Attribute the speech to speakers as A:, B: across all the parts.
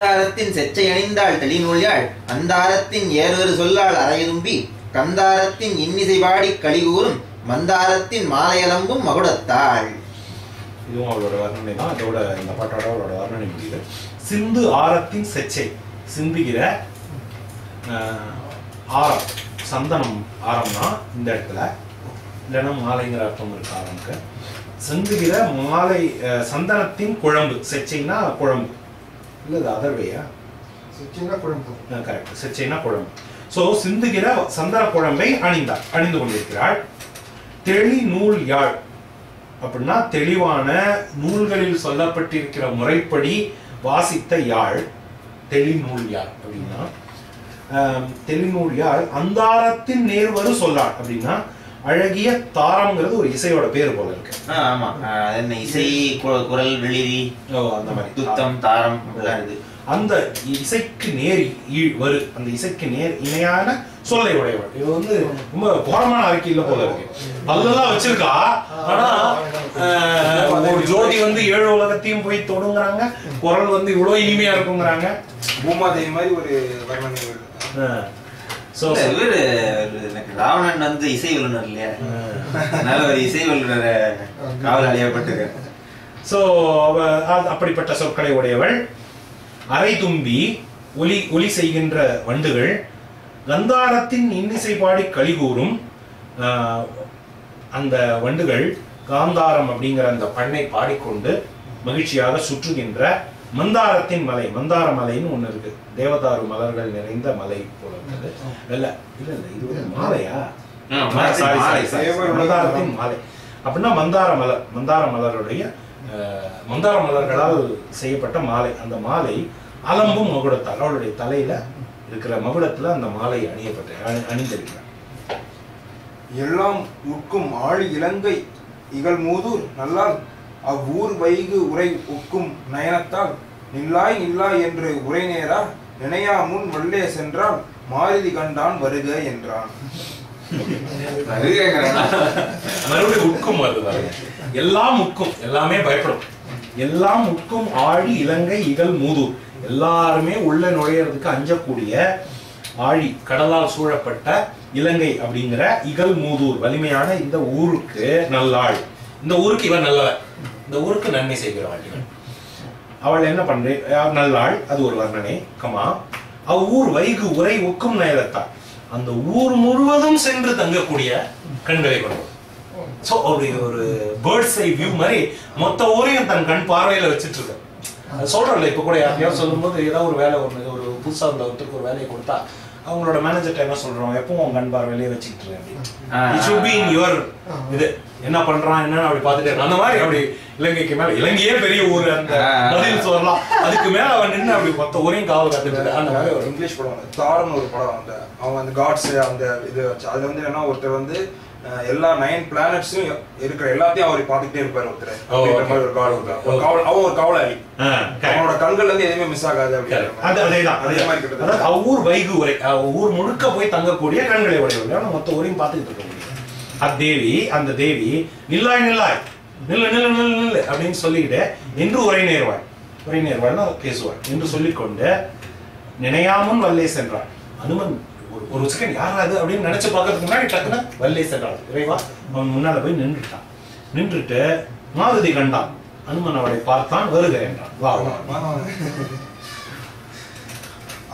A: அந்தாரத்தின் செச்சை அணிந்தாள் தெளிநூல்யாள் அந்தாரத்தின் ஏறுவரு சொல்லாள் அறையுதும்பி கந்தாரத்தின் இன்னிசை பாடி கலிகூறும் மந்தாரத்தின் மாலையலம்பும் மகுடத்தாள்.
B: இதுவும் அவளோட வர்ணனை தான். அதோட இந்த பாட்டோட அவளோட வர்ணனை முடியுது. சிந்து ஆரத்தின் செச்சை, சிந்துகிற ஆரம், சந்தனம் ஆரம்னா இந்த இடத்துல, இல்லைன்னா மாலைங்கிற அர்த்தம் இருக்கு ஆரம்க்கு. சிந்துகிற மாலை சந்தனத்தின் குழம்பு, செச்சைனா குழம்பு இல்லை, அது அதர்வையா?
C: செச்சைனா குழம்பு.
B: கரெக்ட், செச்சைனா குழம்பு. ஸோ சிந்துகிற சந்தன குழம்பை அணிந்து கொண்டிருக்கிறாள். தெளி நூல் யாழ் அப்படின்னா தெளிவான நூல்களில் சொல்லப்பட்டிருக்கிற முறைப்படி வாசித்த யாழ் தெளிநூல் யாழ் அப்படின்னா. தெளிநூல் யாழ் அந்தாரத்தின் நேர்வரு சொல்லாள் அப்படின்னா அழகிய தாரம்ங்கிறது ஒரு இசையோட பேர் போல இருக்கு.
A: ஆமா, என்ன இசை, குரல், வெளிரி,
B: அந்த மாதிரி
A: துத்தம், தாரம் இது.
B: அந்த இசைக்கு நேர் வரு, அந்த இசைக்கு நேர் இணையான சொல்லை உடையவள். இது வந்து ரொம்ப கோரமான அறிக்கையில போல இருக்கு. பல்லெல்லாம் வச்சிருக்கா, ஆனா ஒரு ஜோதி வந்து 7 உலகத்தையும் போய் தொடுங்கிறாங்க, குரல் வந்து இவ்வளவு இனிமையா இருக்குங்கிறாங்க.
C: பூமாதேவி மாதிரி ஒரு வர்ணனை.
A: ராவணன் வந்து இசை வல்லுநர் இல்லையா, அதனால ஒரு இசை வல்லுநர் காவல் அடையப்பட்டிருக்க.
B: சோ அப்படிப்பட்ட சொற்களை உடையவள். அரை தும்பி, ஒலி செய்கின்ற வண்டுகள், கந்தாரத்தின் இன்னிசை பாடி கலிகூறும். அந்த வண்டுகள் காந்தாரம் அப்படிங்கிற அந்த பண்ணை பாடிக்கொண்டு மகிழ்ச்சியாக சுற்றுகின்ற மந்தாரத்தின் மலை. மந்தார மலைன்னு ஒண்ணு இருக்கு, தேவதாரு மலர்கள் நிறைந்த மலை போல இருக்குது. இல்ல இல்ல இல்ல, இது ஒரு மாலையா? மந்தாரத்தின் மாலை அப்படின்னா மந்தார மலர், மந்தார மலருடைய மந்தார மலர்களால் செய்யப்பட்ட மாலை. அந்த மாலை அலம்பும் மகுடத்தால், அவளுடைய தலையில இருக்கிற மகுடத்துல அந்த மாலை அணிந்திருக்கிறார்.
C: எல்லாம் உட்கும் ஆழி இலங்கை இகழ்மூதூர் நல்லால் அவ்வூர் வைகு உரை ஒக்கும் நயனத்தால் நில்லாய் நில்லாய் என்று உரை நேரா நினையா முன் வல்லே சென்றால் மாருதி கண்டான் வருக என்றான்.
B: மறுபடியும் உட்கும் வருது. எல்லாம் உட்கும், எல்லாமே பயப்படும். எல்லாம் உட்கும் ஆழி இலங்கை இகழ் மூதூர், எல்லாருமே உள்ள நுழையிறதுக்கு அஞ்சக்கூடிய ஆழி, கடலால் சூழப்பட்ட இலங்கை அப்படிங்கிற இகழ் மூதூர் வலிமையான இந்த ஊருக்கு நல்லாள். இந்த ஊருக்கு இவன் நல்லவன், இந்த ஊருக்கு நன்மை செய்கிறவள் இவன். அவள் என்ன பண்ற நல்லாள், அது ஒரு வர்ணனை. கமா ஊர் வைகு உரை ஒக்கும் நயலத்தாள், அந்த ஊர் முழுவதும் சென்று தங்கக்கூடிய கண்களை கொண்டது. சோ ஒரு பேர்ட்ஸ் ஐ வியூ மாதிரி மொத்த ஊரையும் தன் கண் பார்வையில வச்சுட்டு இருக்க. சொல்றல, இப்ப கூட யாரையாவது சொல்லும் போது ஏதாவது ஒரு வேலை, ஒரு புதுசா இருந்த ஒருத்தருக்கு ஒரு வேலையை கொடுத்தா அவங்களோட மேனேஜர் என்ன சொல்றோம், எப்பவும் உங்க கண் பார்வையிலே வச்சுக்கிட்டு இது என்ன பண்றான் என்னன்னு அப்படி பாத்துட்டு அந்த மாதிரி. அப்படி இலங்கைக்கு மேல, இலங்கையே பெரிய ஊர், அந்த பதில் சொல்லலாம், அதுக்கு மேல அவன் நின்று அப்படி மொத்த ஊரையும் காவல் காத்துட்டு. அந்த மாதிரி ஒரு இங்கிலீஷ் படம் தாரம்னு ஒரு படம், அந்த அவங்க அந்த காட்ஸ் அந்த இது வச்சு அதுல வந்து என்ன, ஒருத்தர் வந்து எல்லா 9 பிளானட்ஸும் இருக்கிற எல்லாத்தையும் அவர் பாத்துக்கிட்டே இருப்பாரு ஒருத்தர். அப்படின்ற மாதிரி ஒரு காவல் இருக்கா, அவன் ஒரு காவலாளி, அவனோட கண்கள் வந்து எதுவுமே மிஸ் ஆகாது. அதேதான் ஊர் வைகு உரை, ஊர் முழுக்க போய் தங்கக்கூடிய கண்களை உடையவர்கள், மொத்த ஊரையும் பார்த்துக்கிட்டு இருக்க முடியும். அத்தேவி, அந்த தேவி நில்லாய் நில்லாய், நில்லு நில்லு நில்லு நில்லு அப்படின்னு சொல்லிக்கிட்டு என்று உரை நேர்வாள், உரை நேர்வாள்னா பேசுவாள் என்று சொல்லிக்கொண்டு நினையாமுன் வல்லே சென்றாள். அனுமன் ஒரு செகண்ட் யார் அது அப்படின்னு நினைச்சு பார்க்கறதுக்கு முன்னாடி டக்குன்னு வல்லே சென்றாள், இறைவா அவன் முன்னால போய் நின்றுட்டான். நின்றுட்டு மாருதி கண்டான், அனுமன் அவளை பார்த்தான், வருக என்றான். வா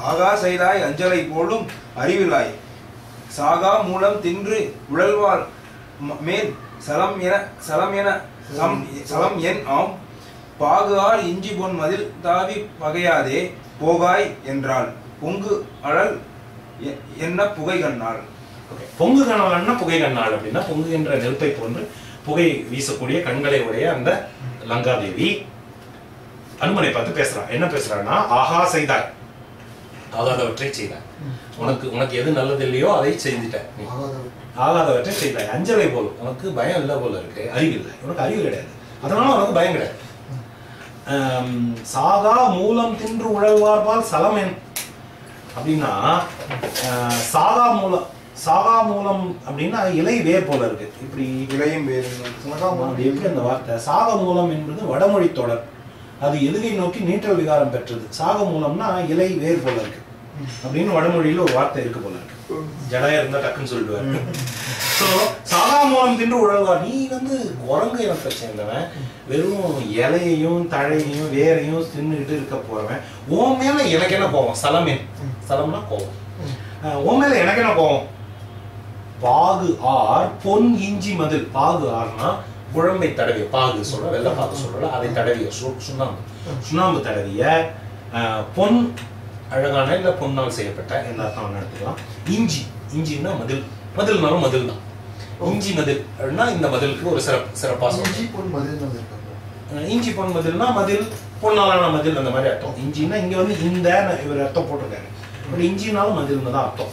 C: ஆகா செய்தாய் அஞ்சலை போலும் அறிவிலாய் சாகா மூலம் தின்று உழல்வார் மேல் சலம் என் ஆம் பாகார் இஞ்சி பொன் மதில் தாவி பகையாதே போகாய் என்றாள். பொங்கு அழல் என்ன புகை கண்ணாள்.
B: பொங்கு கண்ணாள்னா புகை கண்ணாள் அப்படின்னா பொங்குகின்ற நெருப்பை போன்று புகை வீசக்கூடிய கண்களை உடைய அந்த லங்காதேவி அனுமனை பார்த்து பேசுறான். என்ன பேசுறான்னா, ஆகா செய்தாய், ஆகாதவற்றை செய்தாய், உனக்கு எது நல்லது இல்லையோ அதை செய்துட்ட, ஆகாதவற்றை செய்தாய். அஞ்சலை போலும், உனக்கு பயம் இல்லை போல இருக்கு, அறிவு இல்லை, உனக்கு அறிவு கிடையாது, அதனால உனக்கு பயம் கிடையாது. சாகா மூலம் தின்று உழல்வார்பால் சலமேன் அப்படின்னா, சாகா மூலம் அப்படின்னா இலை வேர் போல இருக்கு. இப்படி
C: இலையும் வேர்,
B: எப்படி அந்த வார்த்தை சாகா மூலம் என்பது வடமொழி தொடர். அது எதுகை நோக்கி நீற்றல் விகாரம் பெற்றது. சாக மூலம்னா இலை வேர் போல இருக்கு அப்படின்னு வடமொழியில ஒரு வார்த்தை இருக்கு போல இருக்கு. ஜடையா இருந்தா டக்குன்னு சொல்லிடுவாரு. சோ சாகா மூலம் தின்று உழல்வா. நீ வந்து குரங்கு இனத்தை சேர்ந்தவன், வெறும் இலையையும் தழையையும் வேரையும் தின்னுகிட்டு இருக்க போறவன். உன் மேல எனக்கு என்ன கோவம்? சலமே, சலம்னா கோவம். உன் மேல எனக்கு என்ன கோவம்? பாகு ஆர் பொன் இஞ்சி மதில். பாகு ஆர்னா குழம்பை தடவிய, பாகு சொல்ற, வெள்ளை பாகு சொல்ற, அதை தடவிய சுண்ணாம்பு, சுண்ணாம்பு தடவிய பொன் அழகான இல்ல பொன்னால் செய்யப்பட்ட எல்லாத்தையும் எடுத்துக்கலாம். இஞ்சி, இஞ்சின்னா மதில், மதில்னாலும் மதில் தான். இஞ்சி மதில் அப்படின்னா இந்த மதிலுக்கு ஒரு சிறப்பா சொல்றோம். இஞ்சி பொன் மதில்னா மதில், பொன்னாலான மதில் அந்த மாதிரி அர்த்தம். இஞ்சின்னா இங்க வந்து இந்த இவர் அர்த்தம் போட்டிருக்காரு. பட் இஞ்சினாலும் மதில்னு தான் அர்த்தம்.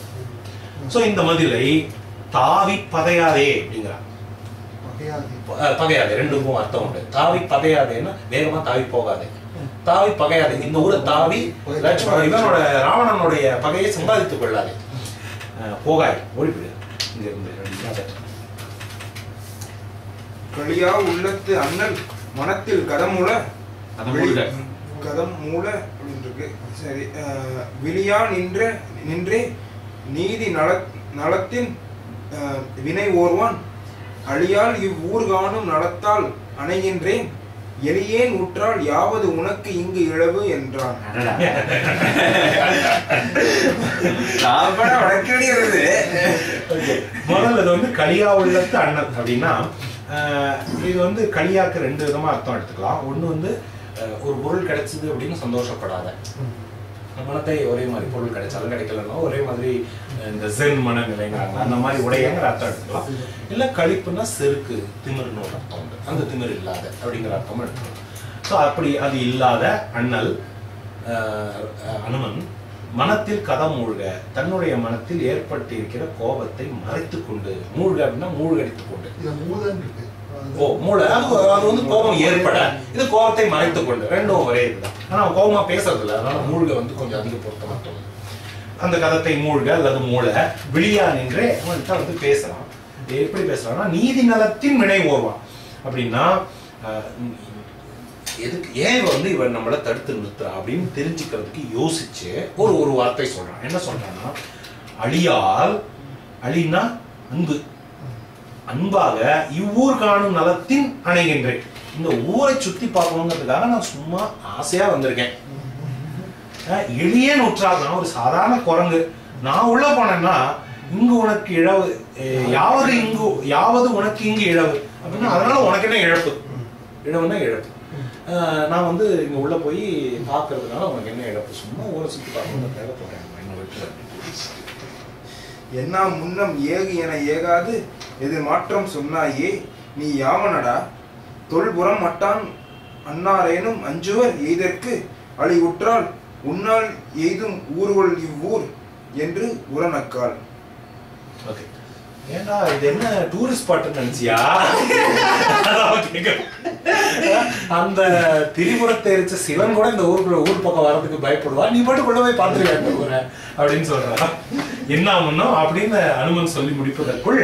B: சோ இந்த மதிலை தாவி பதையாதே அப்படிங்கிறார். பகையாதே ரெண்டுக்கும் அர்த்தம் உண்டு. தாவி பதையாதேன்னா வேகமா தாவி போகாதே, தாவி பகையாதே. இந்த ஊரை தாவி லட்சுமணன் இவனோட ராவணனுடைய பகையை சம்பாதித்துக் கொள்ளாதே, போகாய், ஓடிப்பிடு இங்க இருந்து.
C: களியா உள்ளத்து அண்ணல் மனத்தில் கதமூல அப்படின்னு இருக்கு. சரி, விழியா நின்றே நீதி நலத்தின் வினை ஓர்வான் அழியால் இவ்வூர் காணும் நலத்தால் அணைகின்றேன் எளியேன் உற்றால் யாவது உனக்கு இங்கு இழவு என்றான்.
B: முதல்ல இது வந்து களியா உள்ளத்து அண்ணன் அப்படின்னா, இது வந்து களியாக்கு ரெண்டு விதமா அர்த்தம் எடுத்துக்கலாம். ஒண்ணு வந்து ஒரு பொருள் கிடைச்சது அப்படின்னு சந்தோஷப்படாத, மனத்தை ஒரே மாதிரி பொருள் கிடைச்சாலும் கிடைக்கலன்னா ஒரே மாதிரி இந்த ஜென் மனநிலைங்கிறாங்க அந்த மாதிரி உடையங்கிற அர்த்தம் எடுத்துக்கலாம். இல்ல களிப்புன்னா செருக்கு, திமிர்னு ஒரு அர்த்தம் உண்டு. அந்த திமிர் இல்லாத அப்படிங்கிற அர்த்தமும் எடுத்துக்கலாம். ஸோ அப்படி அது இல்லாத அண்ணல் அனுமன் மனத்தில் கதம் மூழ்க, தன்னுடைய மனத்தில் ஏற்பட்டு இருக்கிற கோபத்தை மறைத்து கொண்டு, மூழ்க அப்படின்னா மூழ்கடித்து கொண்டு, மூளை அது வந்து கோபம் ஏற்பட, இது கோபத்தை மறைத்து கொண்டு, ரெண்டும் ஒரே இதுதான். ஆனா கோபமா பேசுறது இல்லை, அதனால மூழ்க வந்து கொஞ்சம் அதிக பொருத்தமா தோணும். அந்த கதத்தை மூழ்க அல்லது மூளை விழியா நின்றே அவன்கிட்ட வந்து பேசலாம். எப்படி பேசலாம்னா நீதி நலத்தின் வினை ஓர்வான் அப்படின்னா, எதுக்கு ஏன் வந்து இவன் நம்மளை தடுத்து நிறுத்துறா அப்படின்னு தெரிஞ்சுக்கிறதுக்கு யோசிச்சு ஒரு வார்த்தை சொல்றான். என்ன சொல்றான்னா, அழியால், அழின்னா அன்பு, அன்பாக இவ்வூர் காணும் நலத்தின் அணைகின்றேன். இந்த ஊரை சுத்தி பார்க்கணுங்கிறதுக்காக நான் சும்மா ஆசையா வந்திருக்கேன். எளிய நூற்றால், நான் ஒரு சாதாரண குரங்கு, நான் உள்ள போனேன்னா இங்கு உனக்கு இழவு, யாவது உனக்கு இங்கு இழவு அப்படின்னா அதனால உனக்கு என்ன இழப்பு? இழவுன்னா இழப்பு. நான் வந்து இங்க உள்ள போய் பாக்குறதுனால உனக்கு என்ன இழப்பு? சும்மா ஊரை சுத்தி பார்க்கணுங்கிறதுக்காக போறேன்.
C: என்ன முன்னம் ஏகு என ஏகாது எது மாற்றம் சொன்னாயே நீ யாவனடா தொல்புறம் மட்டான் அன்னாரேனும் அஞ்சுவர் எய்தற்கு அழி உற்றால் உன்னால் எய்தும் ஊர்வல் இவ்வூர் என்று உரநக்கால்.
B: ஏண்டா இது என்ன டூரிஸ்ட் ஸ்பாட் நினைச்சியா? அந்த திரிபுரத்தை எரிச்ச சிவன் கூட இந்த ஊர் பக்கம் வர்றதுக்கு பயப்படுவா, நீ மட்டும் கொண்டு போய் பார்த்துருக்க ஊரை அப்படின்னு சொல்றான். என்ன ஆகணும் அப்படின்னு அனுமன் சொல்லி முடிப்பதற்குள்,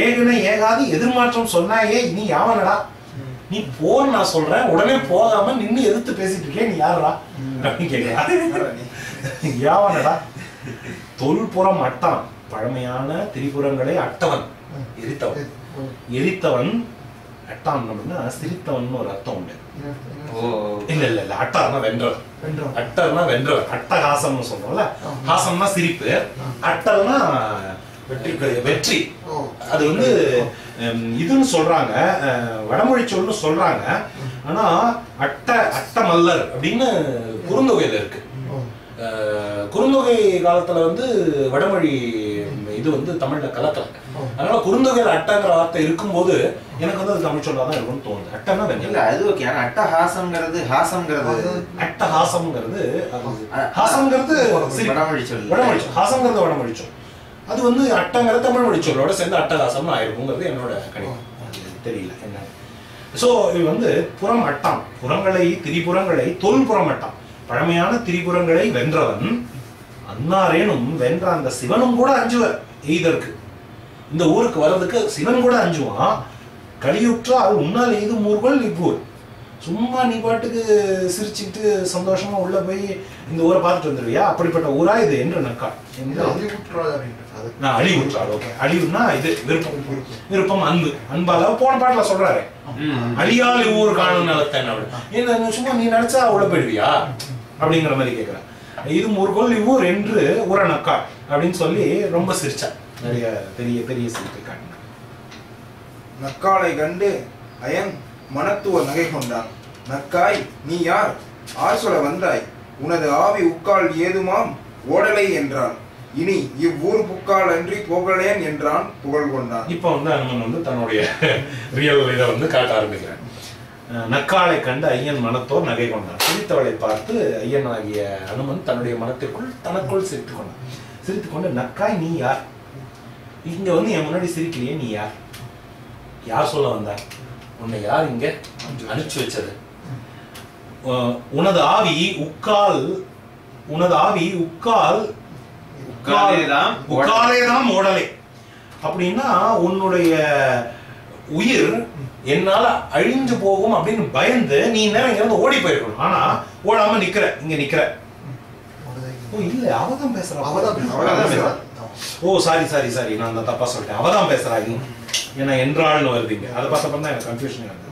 B: ஏகுன ஏகாது எதிர்மாற்றம் சொன்னாயே நீ யாவனடா, நீ போன்னு நான் சொல்றேன், உடனே போகாம நின்னு எதிர்த்து பேசிட்டு இருக்கேன், நீ யாருடா அப்படின்னு கேட்க. யாவனடா தொல்புறம் அட்டான், பழமையான திரிபுரங்களை அட்டவன், எரித்தவன். எரித்தவன் அட்டான் அப்படின்னா சிரித்தவன் ஒரு அர்த்தம் உண்டு. இல்ல இல்ல இல்ல, அட்டார்னா வென்றவர், அட்டர்னா வென்றவர், அட்டஹாசம்னு சொல்றோம்ல. ஹாசம்னா சிரிப்பு, அட்டர்னா வெற்றி. அது வந்து இதுன்னு சொல்றாங்க, வடமொழி சொல்னு சொல்றாங்க. ஆனா அட்ட மல்லர் அப்படின்னு குறுந்தொகையில இருக்கு. குறுந்தொகை காலத்துல வந்து வடமொழி இது வந்து தமிழ்ல கலக்கல. அதனால குறுந்தொகையில அட்டங்கிற வார்த்தை இருக்கும்போது எனக்கு வந்து அது தமிழ் சொல்லாதான் இருக்கும்னு தோணுது. அட்டன்னா
A: இல்ல அது ஓகே. ஆனா அட்டஹாசம்ங்கிறது
B: அட்டஹாசம்ங்கிறது வடமொழி சொல். வடமொழி ஹாசம்ங்கிறது வடமொழி சொல். அது வந்து அட்டங்கிறது தமிழ் மொழி சொல்லோட சேர்ந்து அட்டஹாசம்னு ஆயிருக்குங்கிறது என்னோட கணிப்பு. தெரியல என்ன. சோ இது வந்து புறம் அட்டான், புறங்களை திரிபுரங்களை தொல்புறம் அட்டான், பழமையான திரிபுரங்களை வென்றவன் அன்னாரேனும் வென்ற அந்த சிவனும் கூட அஞ்சுவர் எய்தற்கு. இந்த ஊருக்கு வர்றதுக்கு சிவன் கூட அஞ்சுவான். கலியுற்றால் உன்னால் எய்தும் ஊர்கள் இவ்வூர். சும்மா நீ பாட்டுக்கு சிரிச்சுக்கிட்டு சந்தோஷமா உள்ள போய் இந்த ஊரை பார்த்துட்டு வந்துருவியா? அப்படிப்பட்ட ஊரா இது என்று நக்காள். அழிவுற்றாள். ஓகே, அழிவுன்னா இது விருப்பம், விருப்பம், அன்பு. அன்பால போன பாட்டுல சொல்றாரு, அழியால் இவ்வூர் காணும் நிலத்தன். அப்படி சும்மா நீ நினைச்சா உள்ள போயிடுவியா அப்படிங்கிற மாதிரி கேட்கிறேன். இது ஊர்கோள் இவ்வூர் என்று ஊர நக்காள் அப்படின்னு சொல்லி ரொம்ப சிரிச்சா. நிறைய பெரிய பெரிய சிரிப்பை காட்டினார்.
C: நக்காளை கண்டு அயன் மனத்துவ நகை கொண்டான். நக்காய், நீ யார்? ஆர் சொல்ல வந்தாய்? உனது ஆவி உக்கால் ஏதுமாம் ஓடலை என்றான். இனி இவ்வூர் புக்கால் அன்றி போகலேன் என்றான். புகழ் கொண்டான்.
B: இப்ப அனுமன் தன்னுடைய ரியல் இதை காட்ட ஆரம்பிக்கிறேன். நக்காளை கண்டு ஐயன் மனத்தோர் நகை கொண்டான். சிரித்தவளை பார்த்து ஐயன் ஆகிய அனுமன் தன்னுடைய மனத்திற்குள் தனக்குள் சிரித்துக் கொண்டான். சிரித்துக் கொண்டு, நக்காய், நீ யார்? இங்க என் முன்னாடி சிரிக்கிறியே, நீ யார்? யார் சொல்ல வந்தா? உன்னை யார் இங்க அனுப்பிச்சு வச்சது? உனது ஆவி உக்கால் உக்காலேதான் ஓடலை. அப்படின்னா உன்னுடைய உயிர் என்னால அழிஞ்சு போகும் அப்படின்னு பயந்து நீ நேரம் இங்க இருந்து ஓடி போயிருக்கணும். ஆனா ஓடாம இங்க நிக்கிற. இல்ல, அவதான் பேசுறா. ஓ சாரி, நான் அந்த தப்பா சொல்லிட்டேன். அவதான் பேசுறா. ஏன்னா என்றாள்னு வருதுங்க. அதை பார்த்தப்ப தான் எனக்கு கன்ஃபியூஷன் ஆகுது.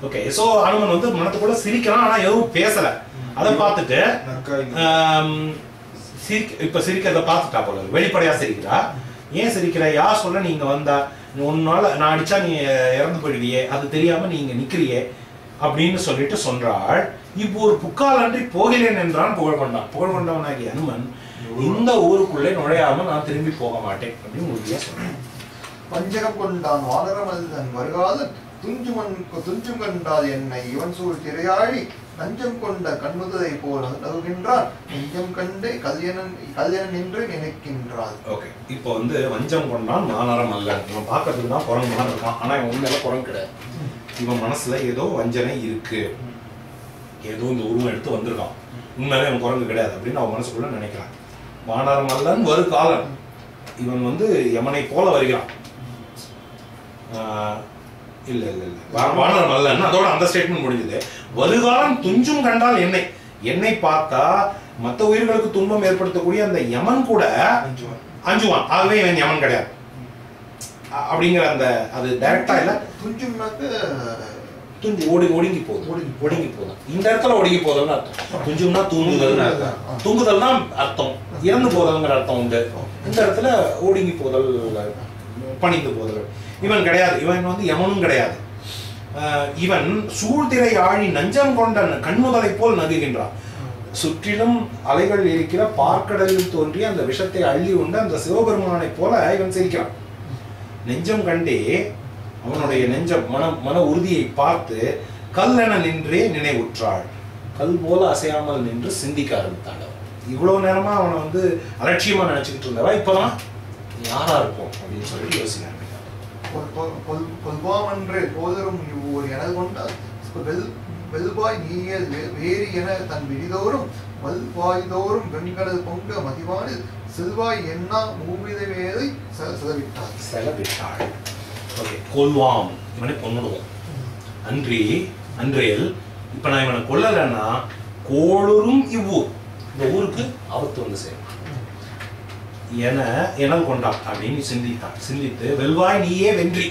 B: ஓகே, சோ அனுமன் மனத்துக்குள்ள சிரிக்கிறான், ஆனா எதுவும் பேசல. அதை பார்த்துட்டு இப்ப சிரிக்கிறத பார்த்துட்டா போல வெளிப்படையா சிரிக்கிறா. ஏன் சிரிக்கிற? யார் சொல்ல நீ இங்க வந்தா? உன்னால நான் அடிச்சா நீ இறந்து போயிடுவியே, அது தெரியாம நீ இங்க நிக்கிறியே அப்படின்னு சொல்லிட்டு சொல்றாள். இப்போ ஒரு புக்கால் அன்றி போகிறேன் என்றான். புகழ் கொண்டான். புகழ் கொண்டவனாகிய அனுமன் இந்த ஊருக்குள்ளே நுழையாம நான் திரும்பி போக மாட்டேன் அப்படின்னு உறுதியா சொல்றேன்.
D: பஞ்சகம் கொண்டான் வானரமல்தன் வருகாதன் துஞ்சும் கண்டால் என்னை இவன் சூழ் திரையாழி நஞ்சம் கொண்ட கண்ணுதலை போல நகுகின்றான். நெஞ்சம் கண்டு கல்யாணம் என்று நினைக்கின்றாள்.
B: ஓகே, இப்போ வஞ்சம் கொண்டான் வானரம் அல்ல. இவன் பார்க்கறதுக்கு தான் குரங்கு மாதிரி இருக்கான், ஆனா இவன் உண்மையில குரங்கு கிடையாது. இவன் மனசுல ஏதோ வஞ்சனை இருக்கு, ஏதோ இந்த உருவம் எடுத்து வந்திருக்கான். உண்மையில இவன் குரங்கு கிடையாது அப்படின்னு அவன் மனசுக்குள்ள நினைக்கிறான். வானரம் அல்லன் வரு காலன். இவன் யமனை போல வருகிறான். இல்ல வானரம் அல்லன்னு அதோட அந்த ஸ்டேட்மெண்ட் முடிஞ்சது. வருகாலம் துஞ்சும் கண்டால் என்னை பார்த்தா மற்ற உயிர்களுக்கு துன்பம் ஏற்படுத்தக்கூடிய அந்த யமன் கூட அஞ்சுவான். ஆகவே இவன் யமன் கிடையாது அப்படிங்கிற அந்த அது டைரக்டா இல்ல. துஞ்சு ஒடுங்கி போகுது. இந்த இடத்துல ஒடுங்கி போதல்னு அர்த்தம். துஞ்சும்னா தூங்குதல் தான் அர்த்தம். இறந்து போதல்ங்கிற அர்த்தம் உண்டு. இந்த இடத்துல ஒடுங்கி போதல், பணிந்து போதல். இவன் கிடையாது. இவன் யமனும் கிடையாது. இவன் சூழ்திரை ஆழி நஞ்சம் கொண்ட கண்ணுதலை போல் நகுகின்றான். சுற்றிலும் அலைகள் இருக்கிற பார்க்கடலில் தோன்றிய அந்த விஷத்தை அள்ளி உண்ட அந்த சிவபெருமானை போல இவன் சிரிக்கிறான். நெஞ்சம் கண்டே அவனுடைய நெஞ்சம் மன உறுதியை பார்த்து கல் என நின்றே நினைவுற்றாள். கல் போல அசையாமல் நின்று சிந்திக்க ஆரம்பித்தாள். இவ்வளவு நேரமா அவனை அலட்சியமா நினைச்சுக்கிட்டு இருந்தவா இப்பதான் யாரா இருக்கும் அப்படின்னு சொல்லிட்டு யோசிக்க ஆரம்பித்தாள்.
D: கொல்வாமன்றே போதரும் இவ்வூர் எனது கொண்டால் வெல்வாய் நீயே வேறு என தன் விழிதோறும் வல்வாய்தோறும் வெண்கடல் பொங்க மதிவானில் செல்வாய் என்னா மூவித வேதை
B: செலவிட்டாள். ஓகே, கொல்வாம் இவனை கொன்னுடுவோம். அன்றேல் இப்ப நான் இவனை கொல்லலைன்னா கோளூரும் இவ்வூர், இந்த ஊருக்கு ஆபத்து சேரும் எனல் கொண்டான் அப்படின்னு சிந்தித்து வெல்வாய் நீயே வென்றி,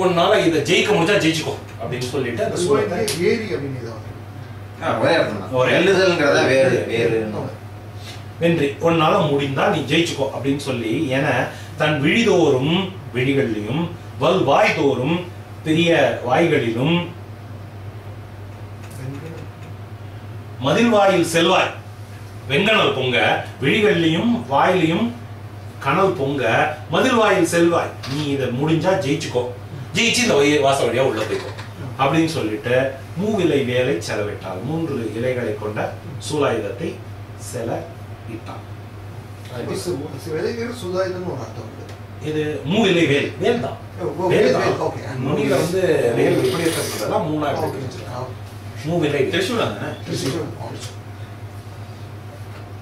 B: உன்னால இதை ஜெயிக்க முடிஞ்சா ஜெயிச்சுக்கோ அப்படின்னு சொல்லிட்டு அந்த சூழலை வென்றி உன்னால முடிந்தா நீ ஜெயிச்சுக்கோ அப்படின்னு சொல்லி என தன் விழிதோறும் விழிகளிலும் வல்வாய் தோறும் பெரிய வாய்களிலும் மதில் வாயில் செல்வாய் வெங்கணல் பொங்க, விழிகளிலையும் வாயிலையும் கனல் பொங்க, மதில் வாயில் செல்வாய், நீ இதை முடிஞ்சா ஜெயிச்சுக்கோ, ஜெயிச்சு இந்த வாசல் வழியா உள்ள போய்க்கோ அப்படின்னு சொல்லிட்டு மூவிலை வேலை செலவிட்டாள். 3 இலைகளை கொண்ட சூலாயுதத்தை செலவிட்டான். இது மூவிலை வேல், வேல் தான். முனியில வேல் எப்படி இருக்கிறதெல்லாம் 3ஆ பிரிச்சிருக்காங்க. மூவிலை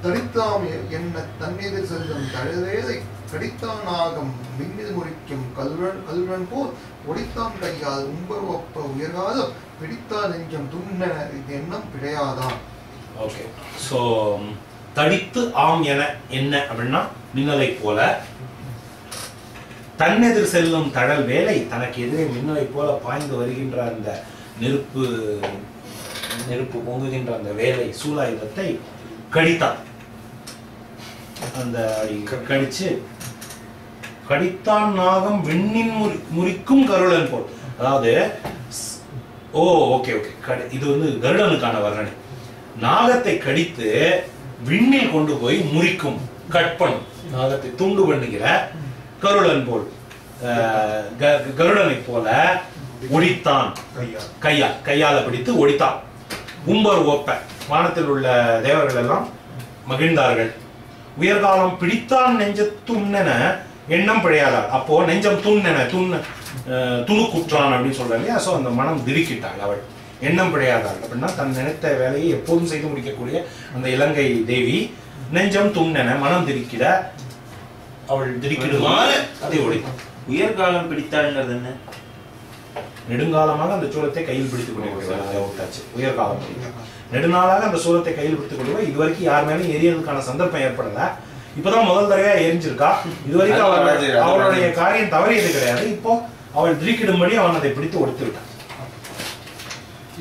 D: தடித்தாம் என்ன தண்ணீரில் செல்லும் தழுவேதை கடித்தானாகம் மின்மிது முறிக்கும் கல்வன் போல் ஒடித்தாம் கையால் உம்பர் ஒப்ப உயர்காத பிடித்தா நெஞ்சம் துண்ணென இது எண்ணம் பிழையாதான்.
B: ஓகே, ஸோ தடித்து ஆம் என என்ன அப்படின்னா மின்னலை போல, தன்னெதிர் செல்லும் தழல் வேலை, தனக்கு எதிரே மின்னலை போல பாய்ந்து வருகின்ற அந்த நெருப்பு பொங்குகின்ற அந்த வேலை சூலாயுதத்தை கடித்தான். அந்த கடிச்சு கடித்தான் நாகம் விண்ணின் முறிக்கும் கருடன் போல். அதாவது ஓகே இது வந்து கருடனுக்கான வர்ணனை. நாகத்தை கடித்து விண்ணில் கொண்டு போய் முறிக்கும், கட் பண்ணும், நாகத்தை துண்டு பண்ணுகிற கருடன் போல், கருடனை போல ஒடித்தான். கையால பிடித்து ஒடித்தான். உம்பர் ஓப்ப வானத்தில் உள்ள தேவர்கள் எல்லாம் மகிழ்ந்தார்கள். உயர்காலம் பிடித்தான் நெஞ்ச துண்ணென எண்ணம் பிழையாதாள். அப்போ நெஞ்சம் துண்ணென துணுக்குற்றான் அப்படின்னு சொல்றாங்க இல்லையா. ஸோ அந்த மனம் திடுக்கிட்டாள் அவள். எண்ணம் பிழையாதாள் அப்படின்னா தன் நினைத்த வேலையை எப்போதும் செய்து முடிக்கக்கூடிய அந்த இலங்கை தேவி நெஞ்சம் துண்ணென மனம் திடுக்கிட அவள் திடுக்கிடுமாறு அதை ஒழித்தான்.
A: உயர்காலம் பிடித்தாள்ங்கிறது என்ன?
B: நெடுங்காலமாக அந்த சூலத்தை கையில் பிடித்துக் கொண்டிருக்கிறாச்சு. உயர்காலம் நெடுநாளாக அந்த சூலத்தை கையில் பிடித்துக் கொண்டு இது வரைக்கும் யார் மேலும் எரியறதுக்கான சந்தர்ப்பம் ஏற்படல. இப்பதான் முதல் தடவையா எரிஞ்சிருக்கா. இதுவரைக்கும் அவளுடைய காரியம் தவறியது கிடையாது. இப்போ அவள் திடுக்கிடும்படி அவன் அதை பிடித்து ஒடுத்து விட்டான்.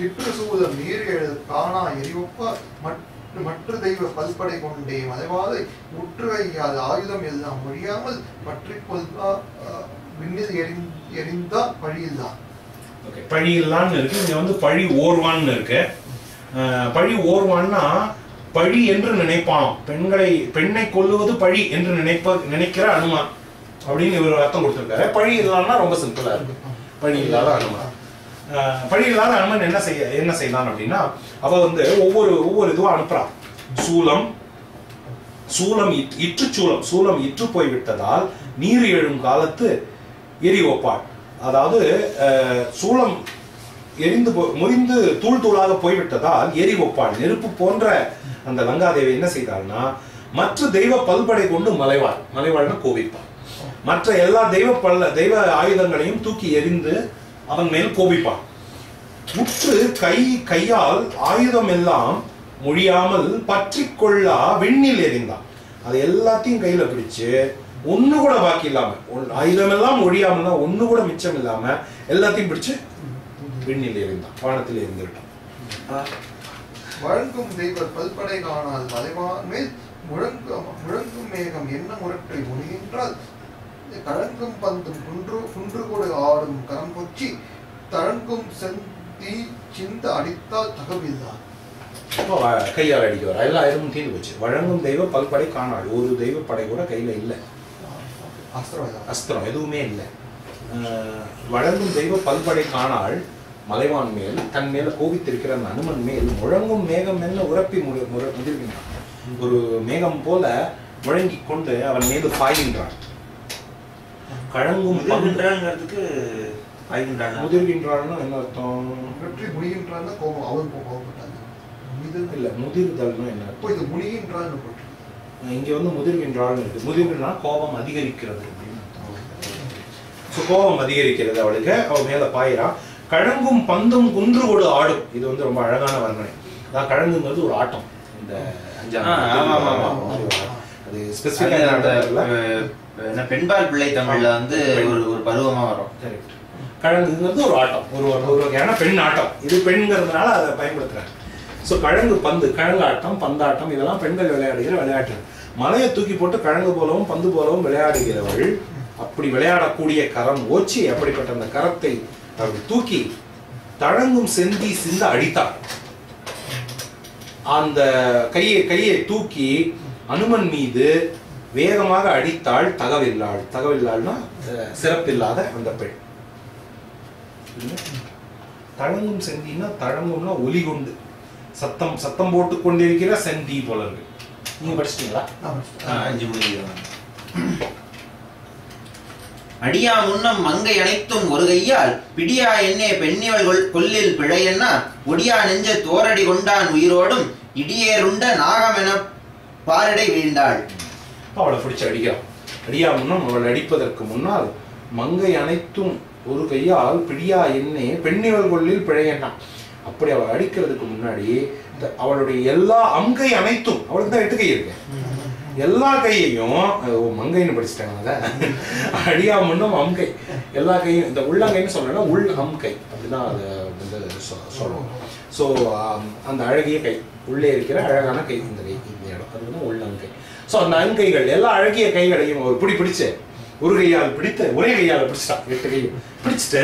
D: இற்று சூதம் நீர் எழுது காணா எரிவொப்ப மற்ற தெய்வ பல்படை கொண்டே மலைவாதை உற்று வையாது ஆயுதம் எல்லாம் முடியாமல் பற்றி கொள்வா விண்ணில் எரிந்தா பழியில்தான்.
B: பழியில்லான்னு இருக்கு. இங்க வந்து பழி ஓர்வான்னு இருக்கு. பழி ஓர்வான்னா பழி என்று நினைப்பான். பெண்ணை கொல்லுவது பழி என்று நினைக்கிற அனுமான் அப்படின்னு இவர் அர்த்தம் கொடுத்திருக்காரு. பழி இல்லான்னா ரொம்ப சிம்பிளா இருக்கு. பழி இல்லாத அனுமான். பழி இல்லாத அனுமன் என்ன செய்யலாம் அப்படின்னா, அவ வந்து ஒவ்வொரு இதுவா அனுப்புறான். சூலம் இற்று போய்விட்டதால் நீர் எழும் காலத்து எரி ஒப்பாள். அதாவது சூலம் எரிந்து முறிந்து தூள் தூளாக போய்விட்டதால் எரி ஒப்பாள். நெருப்பு போன்ற அந்த லங்காதேவி என்ன செய்தாள்னா, மற்ற தெய்வ பல்படை கொண்டு மலைவாழ்னா கோபிப்பாள். மற்ற எல்லா தெய்வ ஆயுதங்களையும் தூக்கி எறிந்து அவன் மேல் கோபிப்பான். உற்று கையால் ஆயுதம் எல்லாம் முடியாமல் பற்றி கொள்ளா விண்ணில் எறிந்தான். அது எல்லாத்தையும் கையில பிடிச்சு ஒண்ணு கூட பாக்கி இல்லாம, ஆயுதம் எல்லாம் ஒழியாம ஒண்ணு கூட மிச்சம் இல்லாம எல்லாத்தையும் பிடிச்சு விண்ணில் எறிந்தான், வானத்தில் எரிந்து விட்டான்.
D: வழங்கும் தெய்வ பல்படை காணால் மலைவான் மேல் முழங்கும் மேகம் என்ன முரற்றை முனிகின்றால் கழங்கும் பந்தும் குன்று கூட ஆடும் கரம் கொச்சி தழங்கும் செந்தி சிந்த அடித்தால் தகவில்தான்.
B: கையால் அடிக்கிறார். எல்லா ஆயிரமும் தீர்ந்து போச்சு. வழங்கும் தெய்வ பல்படை காணாள். ஒரு தெய்வ படை கூட கையில இல்லை. அஸ்திரம் எதுவுமே இல்லை. வழங்கும் தெய்வ பல்படை காணாள் மலைவான் மேல் தன் மேல கோபித்திருக்கிற அந்த அனுமன் மேல் முழங்கும் மேகம் என்ன உரப்பி முதிர்கின்றான். ஒரு மேகம் போல முழங்கிக் கொண்டு அவன் மீது பாய்கின்றான். கழங்கும்
A: முதிர்கின்றான்னு
B: என்ன அர்த்தம்?
D: முடிகின்றான் கோபம் அவன் கோபப்பட்டாங்க.
B: இல்ல முதிர்தல்னா என்ன?
D: இது முடிகின்றான்னு
B: இங்க வந்து முதிர்கின்றாள் இருக்கு. முதிர்கின்றா கோபம் அதிகரிக்கிறது. கோபம் அதிகரிக்கிறது அவளுக்கு. அவள் மேல பாயிரா. கழங்கும் பந்தும் குன்று கொடு ஆடும். இது வந்து ரொம்ப அழகான வர்ணனை. அதான் கழங்குங்கிறது ஒரு ஆட்டம். இந்த அது ஸ்பெசிஃபிக்கா
A: பெண்பால் பிள்ளை தமிழ்ல வந்து ஒரு பருவமா வரும்.
B: கழங்குங்கிறது ஒரு ஆட்டம், ஒரு வகையான பெண் ஆட்டம். இது பெண்ங்கிறதுனால அதை பயன்படுத்துறாங்க. ஸோ கழங்காட்டம், பந்தாட்டம் இதெல்லாம் பெண்கள் விளையாடுகிற விளையாட்டு. மலையை தூக்கி போட்டு கழங்கு போலவும் பந்து போலவும் விளையாடுகிறவள். அப்படி விளையாடக்கூடிய கரம் ஓச்சி அப்படிப்பட்ட அந்த கரத்தை அப்படி தூக்கி தழங்கும் செந்தி சிந்த அடித்தாள். அந்த கையை தூக்கி அனுமன் மீது வேகமாக அடித்தாள். தகவில்லாள்னா சிறப்பில்லாத அந்த பெண். தழங்கும் செந்தின்னா, தழங்கும்னா ஒலி கொண்டு சத்தம் போட்டு கொண்டிருக்கிற செந்தி போல இருக்கு. நீங்க படிச்சிட்டீங்களா?
A: அடியா முன்னம் மங்கை அனைத்தும் ஒரு கையால் பிடியா என்னே பெண்ணிவள் கொல்லில் பிழையன்னா ஒடியா நெஞ்ச தோரடி கொண்டான் உயிரோடும் இடியேருண்ட நாகமென பாரடை வீழ்ந்தாள்.
B: அவளை பிடிச்சு அடிக்கிறான். அடியா முன்னம் அவள் அடிப்பதற்கு முன்னால் மங்கை அனைத்தும் ஒரு கையால் பிடியா என்னே பெண்ணிவள் கொள்ளில் பிழையன்னா. அப்படி அவள் அடிக்கிறதுக்கு முன்னாடி அவளுடைய எல்லா அங்கை அனைத்தும், அவளுக்கு தான் 8 கை இருக்கு, எல்லா கையையும் மங்கைன்னு படிச்சுட்டாங்க, அடியா முன்னும் அம்கை, எல்லா கையும், இந்த உள்ளங்கைன்னு சொல்லணும்னா உள் அம்கை அப்படிதான் அதை வந்து சொல்லுவோம். ஸோ அந்த அழகிய கை, உள்ளே இருக்கிற அழகான கை, இந்த கை, இந்த இடம், அதுதான் உள்ளங்கை. ஸோ அந்த அங்கைகள் எல்லா அழகிய கைகளையும் ஒரு பிடிச்சு ஒரு கையால் பிடித்து ஒரே கையால் பிடிச்சிட்டான், 8 கையும் பிடிச்சிட்டு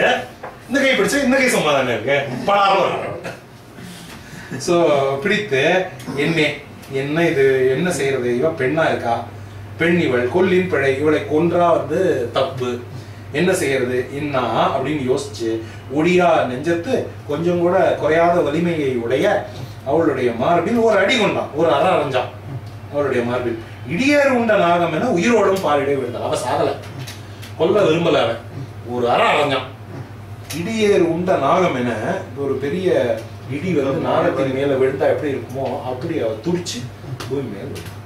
B: இந்த கை பிடிச்சு இந்த கை சமாதானம் இருக்கு படாரம். ஸோ பிடித்து என்ன இது என்ன செய்யறது, இவ பெண்ணா இருக்கா, பெண் இவள் கொல்லின் பிழை, இவளை கொன்றா வந்து தப்பு, என்ன செய்யறது இன்னா அப்படின்னு யோசிச்சு ஒடியா நெஞ்சத்து கொஞ்சம் கூட குறையாத வலிமையை உடைய அவளுடைய மார்பில் ஒரு அடி கொண்டான், ஒரு அற அரைஞ்சான் அவளுடைய மார்பில். இடியேறு உண்ட நாகம் என உயிரோடும் பாரிடை விழுந்தான். அவ சாகல, கொல்ல விரும்பல, அவன் ஒரு அற அரைஞ்சான். இடியேறு உண்ட நாகம் என ஒரு பெரிய இடி வந்து நாகத்தின் மேல விழுந்தா எப்படி இருக்குமோ அப்படி அவ துடிச்சு பூமி மேல விழுந்தான்.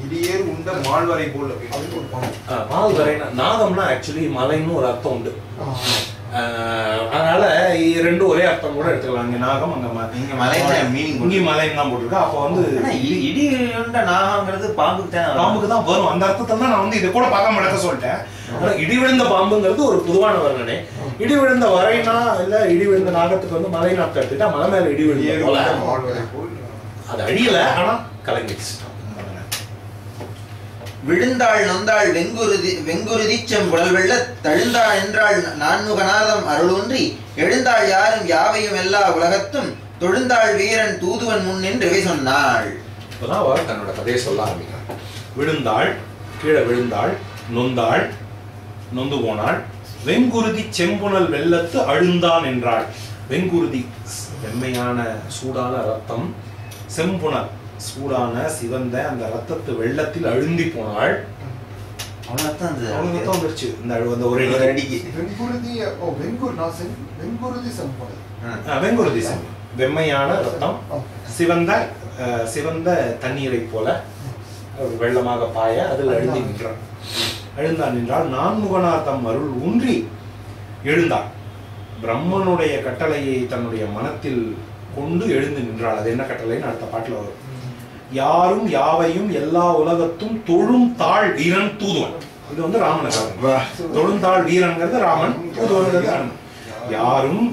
C: இடியேறு உண்ட மால்வரை போல்.
B: மால்வரை நாகம்னா ஆக்சுவலி மலைன்னு ஒரு அர்த்தம் உண்டு, அதனால ரெண்டும் ஒரே அர்த்தம் கூட எடுத்துக்கலாம். இங்க நாகம், அங்க இங்க மலைன்னு தான் போட்டிருக்கா. அப்ப வந்து
A: இடி உண்ட நாகம்ங்கிறது
B: பாம்புக்கு தான் வரும். அந்த அர்த்தத்தை தான் நான் வந்து இதை கூட பார்க்காம எடுக்க சொல்லிட்டேன். ஆனா இடி விழுந்த பாம்புங்கிறது ஒரு பொதுவான வர்ணனை. இடி விழுந்த வரைனா இல்ல இடி விழுந்த நாகத்துக்கு வந்து மலை நாட்டம் எடுத்துட்டா மலை மேல இடி விழுந்த அது அடியல, ஆனா கலங்கிடுச்சு.
A: விழுந்தாள் நொந்தாள் வெங்குருதி செம்புடல் வெள்ள தழுந்தாள் என்றாள் நான்முகநாதம் அருளூன்றி எழுந்தாள் யாரும் யாவையும் எல்லா உலகத்தும் தொழுந்தாள் வீரன் தூதுவன் முன் என்று இவை சொன்னாள்.
B: இப்பதான் அவர் தன்னோட கதையை சொல்ல ஆரம்பிக்கிறார். விழுந்தாள், கீழே விழுந்தாள், நொந்தாள், நொந்து போனாள், வெங்குருதி செம்புணல் வெள்ளத்து அழுந்தான் என்றாள். வெங்குருதி வெண்மையான சூடான ரத்தம், செம்புணல் சூடான சிவந்த அந்த ரத்தத்து வெள்ளத்தில் அழுந்தி போனாள். வந்துருச்சு இந்த ஒரு அடிக்கு. வெங்குருதி வெண்மையான ரத்தம், சிவந்த சிவந்த தண்ணீரை போல வெள்ளமாக பாய அதில் அழுந்தி நின்றான். எழுந்தான் என்றால் நான்முகனார்த்தம் அருள் ஊன்றி எழுந்தான். பிரம்மனுடைய கட்டளையை தன்னுடைய மனத்தில் கொண்டு எழுந்து நின்றாள். அது என்ன கட்டளைன்னு அடுத்த பாட்டுல வரும். யாரும் யாவையும் எல்லா உலகத்தும் தொழும் தாழ் வீரன் தூதுவன். இது வந்து ராமனுக்காக. தொழுந்தாள் வீரன்கிறது ராமன், தூதுவன்கிறது அனுமன். யாரும்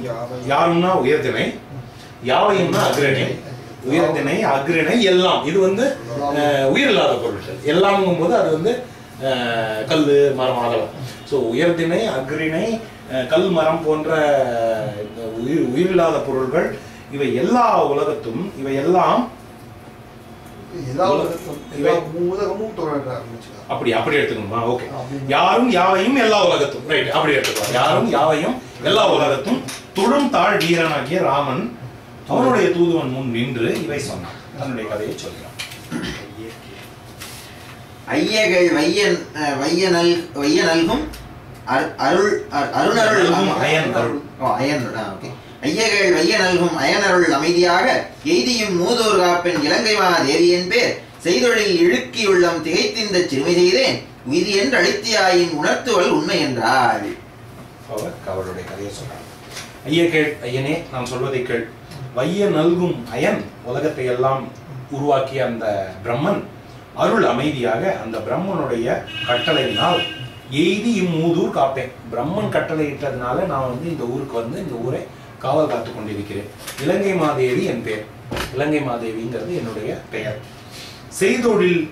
B: யாரும்னா உயர்திணை, யாவையும்னா அக்ரணை, உயர்திணை அக்ரணை எல்லாம். இது வந்து உயிரில்லாத பொருட்கள். எல்லாம்ங்கும் போது அது வந்து கல் மரம் ஆகலாம். ஸோ உயர்திணை அக்ரிணை கல் மரம் போன்ற உயிரில்லாத பொருள்கள் இவை எல்லா உலகத்தும் இவை எல்லாம் அப்படி எடுத்துக்கணுமா? ஓகே. யாரும் யாவையும் எல்லா உலகத்தும், ரைட், அப்படி எடுத்துக்கலாம். யாரும் யாவையும் எல்லா உலகத்தும் தொழும் தாழ் வீரனாகிய ராமன் அவனுடைய தூதுவன் முன் நின்று இவை சொன்னான். தன்னுடைய கதையை சொல்கிறான்.
A: ஐயகள் வையனல்கும் அருள் அருணருள் ஐயகள் வையனல்கும் அயனருள் அமைதியாக எய்தியும் மூதூர் காப்பெண் இலங்கைமா தேவியன் பேர் செய்தொழில் இழுக்கி உள்ளம் திகைத்திந்த சிறுமை செய்தேன் உய்தி என்று அழித்தியாயின் உணர்த்துவள் உண்மை என்றாள்.
B: அவளுடைய கதையை சொல்றாள். ஐயனே, நான் சொல்வதை கேள். வைய நல்கும் அயன், உலகத்தை எல்லாம் உருவாக்கிய அந்த பிரம்மன் அருள் அமைதியாக அந்த பிரம்மனுடைய கட்டளையினால் எய்தி இம்மூதூர் காப்பேன். பிரம்மன் கட்டளையிட்டதுனால நான் வந்து இந்த ஊருக்கு வந்து இந்த ஊரை காவல் காத்து கொண்டிருக்கிறேன். இலங்கை மாதேவி என் பெயர். இலங்கை மாதேவிங்கிறது என்னுடைய பெயர். செய்தொழில்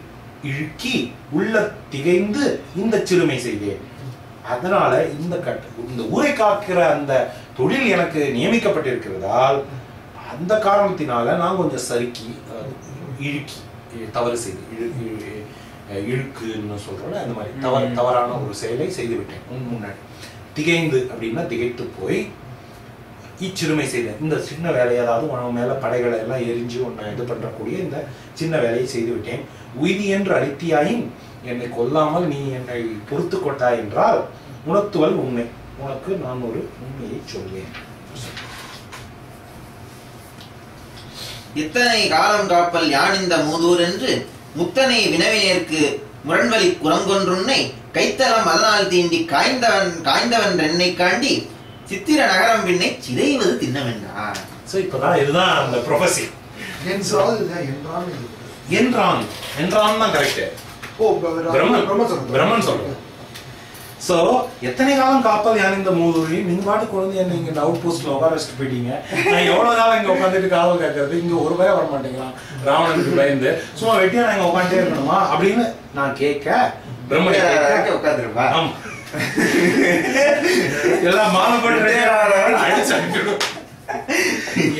B: இழுக்கி உள்ள திகைந்து இந்த சிறுமை செய்தேன். அதனால இந்த ஊரை காக்கிற அந்த தொழில் எனக்கு நியமிக்கப்பட்டிருக்கிறதால் அந்த காரணத்தினால நான் கொஞ்சம் சறுக்கி இழுக்கி தவறு செய்து இழுக்குன்னு சொல்றோம்ல, அந்த மாதிரி தவறான ஒரு செயலை செய்து விட்டேன். முன்னாடி திகைந்து அப்படின்னா திகைத்து போய் இச்சிறுமை செய்தேன். இந்த சின்ன வேலையை, அதாவது உனக்கு மேல படைகளை எல்லாம் எரிஞ்சு உன்னை இது பண்றக்கூடிய இந்த சின்ன வேலையை செய்து விட்டேன். உய்தி என்று அழித்தியாயின் என்னை கொல்லாமல் நீ என்னை பொறுத்து கொட்டாய் என்றால் உணர்த்துவல் உண்மை. உனக்கு நான் ஒரு உண்மையை சொல்வேன்.
A: இத்தனை காலம் காப்பல் யான் இந்த மூதூர் என்று முத்தனை வினவினேற்கு முரண்வலி குரங்கொன்றுன்னை கைத்தலம் அதனால் தீண்டி காய்ந்தவன் என்னை காண்டி சித்திர நகரம் பின்னை சிதைவது திண்ணமென்றார்.
B: சோ இப்பதான் இதுதான் அந்த ப்ரொஃபஸி. என்றான் தான் கரெக்ட். பிரம்மன் சொல்றேன். சோ எத்தனை காலம் காப்பது யான் இந்த மூதூரி? நீங்க பாட்டு குழந்தை என்ன இங்க அவுட் போஸ்ட்ல உட்கார வச்சுட்டு போயிட்டீங்க. நான் எவ்வளவு காலம் இங்க உட்காந்துட்டு காவல் கேட்கறது? இங்க ஒரு பேர் வர மாட்டேங்கிறான் ராவணனுக்கு பயந்து. சும்மா வெட்டியா நான் இங்க உட்காந்துட்டே இருக்கணுமா அப்படின்னு நான் கேட்க பிரம்மனை
A: உட்காந்துருப்பா.
B: எல்லாம் மானப்பட்டு அடிச்சு அனுப்பிடும்.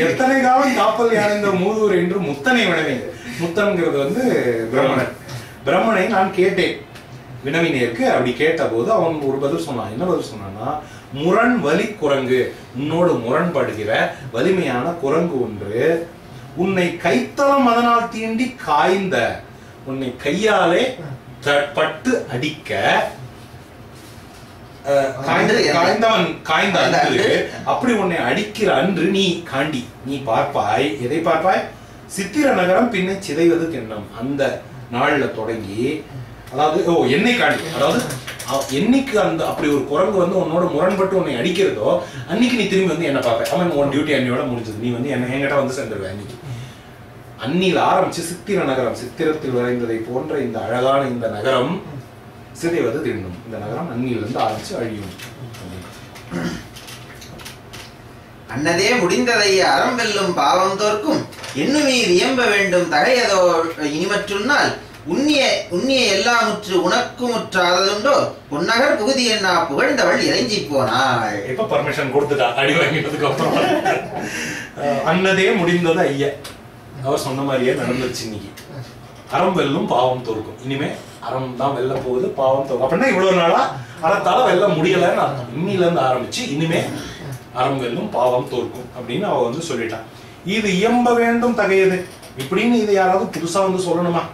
B: எத்தனை காலம் காப்பல் யான் இந்த மூதூர் என்று முத்தனை வினவிங்க. முத்தன்கிறது வந்து பிரம்மணன். பிரம்மனை நான் கேட்டேன் வினவினேற்கு. அப்படி கேட்ட போது அவன் ஒரு பதில் சொன்னான். என்ன பதில் சொன்னான்னா, முரண் வலி குரங்கு, உன்னோடு முரண்படுகிற வலிமையான குரங்கு ஒன்று உன்னை கைத்தளம் அதனால் தீண்டி காய்ந்த, உன்னை கையாலே பட்டு அடிக்க காய்ந்த அன்று, அப்படி உன்னை அடிக்கிற அன்று நீ காண்டி நீ பார்ப்பாய். எதை பார்ப்பாய்? சித்திர நகரம் பின்ன சிதைவது திண்ணம். அந்த நாள்ல தொடங்கி, அதாவது என்னை காண்டி, அதாவது என்னைக்கு அந்த அப்படி ஒரு குரங்கு வந்து உன்னோட முரண்பட்டு உன்னை அடிக்கிறதோ அன்னைக்கு நீ திரும்பி வந்து என்ன பார்ப்ப. அவன் உன் டியூட்டி அன்னியோட முடிஞ்சது. நீ வந்து என்கிட்ட வந்து சேர்ந்துருவ. அன்னைக்கு அன்னில ஆரம்பிச்சு சித்திர நகரம், சித்திரத்தில் வரைந்ததை போன்ற இந்த அழகான இந்த நகரம் சிதைவது திண்ணும். இந்த நகரம் அன்னிலிருந்து ஆரம்பிச்சு அழியும்.
A: அன்னதே முடிந்ததை அறம் வெல்லும் பாவம் தோற்கும் என்னுமீது இயம்ப வேண்டும் தகையதோ இனிமற்றுன்னால் உன்னிய எல்லாமுற்று உனக்கு முற்றாததுண்டோ பொன்னகர் புகுதி என்ன புகழ்ந்தவள் இறைஞ்சி போனாள்.
B: எப்ப பர்மிஷன் கொடுத்துட்டா அடி வாங்கினதுக்கு அப்புறம். அன்னதே முடிந்தது ஐயா, அவர் சொன்ன மாதிரியே நடந்துச்சு. இன்னைக்கு அறம் வெல்லும் பாவம் தோற்கும். இனிமே அறம் தான் வெல்ல போகுது, பாவம் தோற்கும். அப்படின்னா இவ்வளவு நாளா அறத்தால வெல்ல முடியலன்னு அர்த்தம். இன்னில இருந்து ஆரம்பிச்சு இனிமே அறம் வெல்லும் பாவம் தோற்கும் அப்படின்னு அவ வந்து சொல்லிட்டான். இது இயம்ப வேண்டும் தகையது இப்படின்னு இதை யாராவது புதுசா வந்து சொல்லணுமா?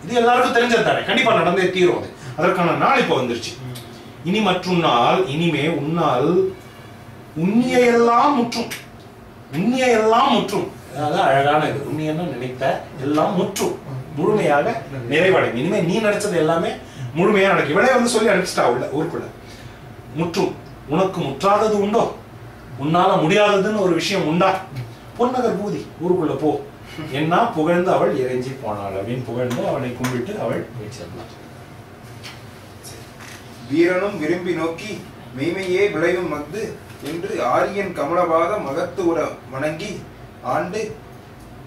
B: இது எல்லாருக்கும் தெரிஞ்சது தானே, கண்டிப்பா நடந்தே தீரும். அது அதற்கான நாள் இப்ப வந்துருச்சு. இனி மற்றும் நாள், இனிமே உன்னால் உண்ணிய எல்லாம் முற்றும், உண்ணிய எல்லாம் முற்றும். அதாவது அழகான இது. உண்ணியன்னா நினைத்த எல்லாம் முற்றும், முழுமையாக நிறைவடையும். இனிமே நீ நினைச்சது எல்லாமே முழுமையா நடக்கும். இவளே வந்து சொல்லி அனுப்பிச்சிட்டா உள்ள ஊருக்குள்ள. முற்றும், உனக்கு முற்றாதது உண்டோ, உன்னால முடியாததுன்னு ஒரு விஷயம் உண்டா? பொன்னகர் பூதி, ஊருக்குள்ள போ, என்ன புகழ்ந்து அவள் இறைஞ்சி போனாள் அப்படின்னு புகழ்ந்து அவனை கும்பிட்டு அவள் வீழ்ச்சியடைந்தாள்.
C: வீரனும் விரும்பி நோக்கி மெய்மையே விளையும் மத்து என்று ஆரியன் கமலபாத மகத்துவர வணங்கி ஆண்டு